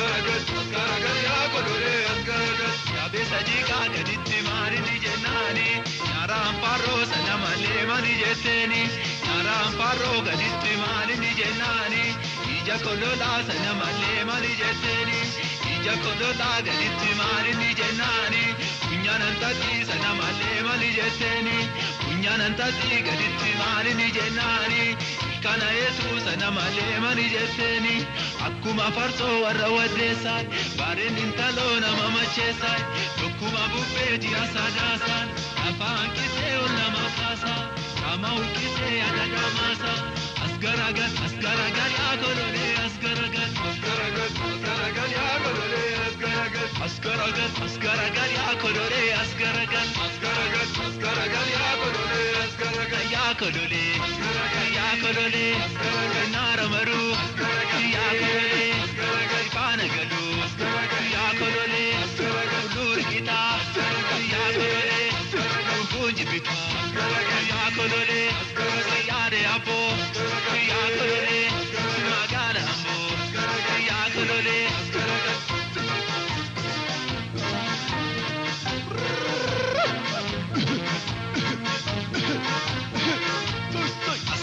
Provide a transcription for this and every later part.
asgaragal ya kolole asgaragal yabe sajika gaditti mari di jennani yara amparo sanamale mani jeteni yara amparo gaditti mari di jennani ija kolola sanamale mani jeteni ija kolola gaditti mari di jennani kunyanantati sanamale mani jeteni kunyanantati gaditti mari di jennani kana yesu sanamale mani jeteni akkuma farso warra wadesai barin intalona mamachesai dokuma bubbeji asadasa afaan kise olla makasa kama ukise adadamasa asgaragal ya kolole asgaragal ya kolole asgaragal ya kolole asgaragal ya kolole ya kolole ya kolole naramaru ya kolole panagalu ya kolole ulur kita ya kolole bunji bita ya kolole yare apo ya kolole magana ambo ya kolole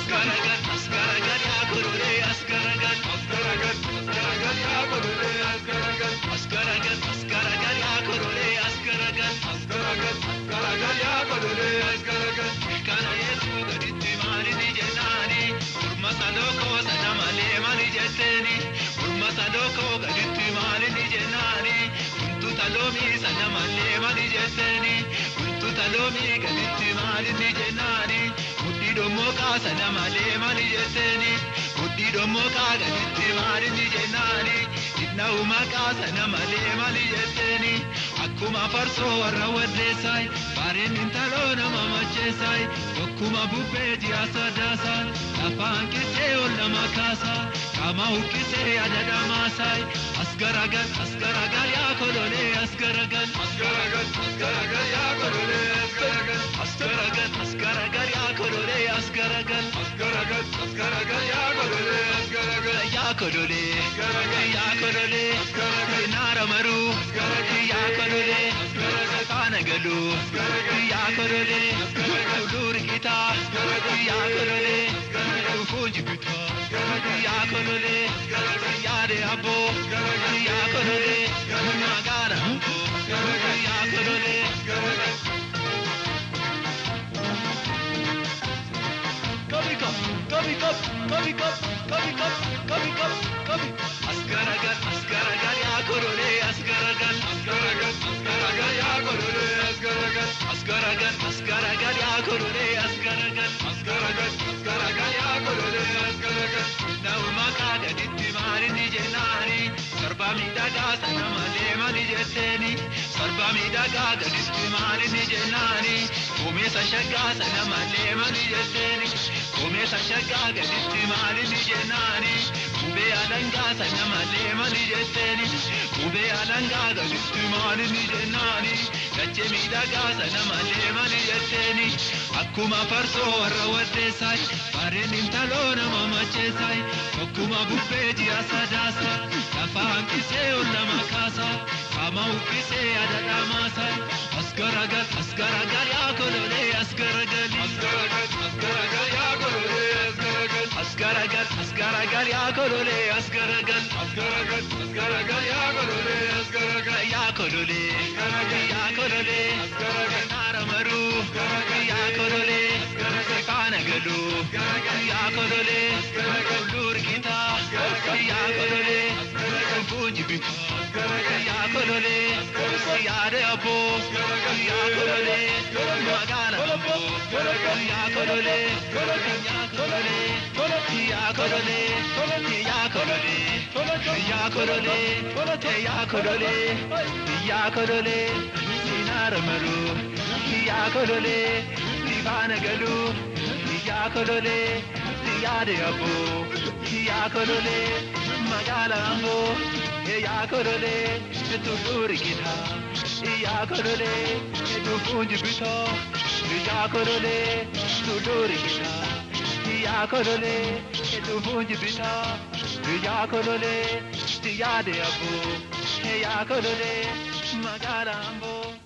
asgaragal ya kolole asgaragal ya kolole asgaragal ya kolole asgaragal ya kolole asgaragal kana yesu gaditti mali di jennani urma saloko sanamale mali jetteni urma saloko gaditti mali di jennani kuntu talomi sanamale mali jetteni kuntu talomi gaditti mali di jennani muddido moka sanamale mali jetteni muddido moka gaditti mali di jennani idna umaka sanamale mali jetteni akkuma farso warra wadesai barin intalona mamachesai dokuma bubbeji asadasa afaan kise olla makasa kama ukise adadamasai asgaragal ya kolole asgaragal ya kolole asgaragal ya kolole asgaragal ya kolole ya kolole naramaru ya kolole panagalu ya kolole ulur kita ya kolole funji bita ya kolole yare abo ya kolole magara abo ya kolole Kabi asgaragal ya kolole asgaragal ya kolole asgaragal ya kolole asgaragal ya kolole naumaka gaditti mari di jennani sarba midaga sanamale mali jetteni sarba midaga gaditti mari di jennani kumesa shagga sanamale mali jetteni kumesa shagga gaditti mari di jennani ube alanga sanamale mali jetteni ube alanga gaditti mari di jennani gache midaga sanamale mali jetteni akkuma farso warra wadesai barin intalona mamachesai akkuma bubbeji asadasa afaan kise olla makasa kama ukise adadamasa asgaragal ya kolole asgaragal ya kolole asgaragal ya kolole asgaragal ya kolole ya kolole naramaru ya kolole panagalu ya kolole ulur kita ya kolole bunji bita ya kolole yare apo ya kolole magana apo ya kolole ya kolole ya kolole ya kolole ya kolole ya kolole ya kolole sinaramaru ya kolole panagalu ya kolole yare apo ya kolole magala ambo ya kolole tulur kita ya kolole funji bita ya kolole tulur kita ya kolole dhufu jibbita yaa kolole yaa deebo yaa kolole magala amboo.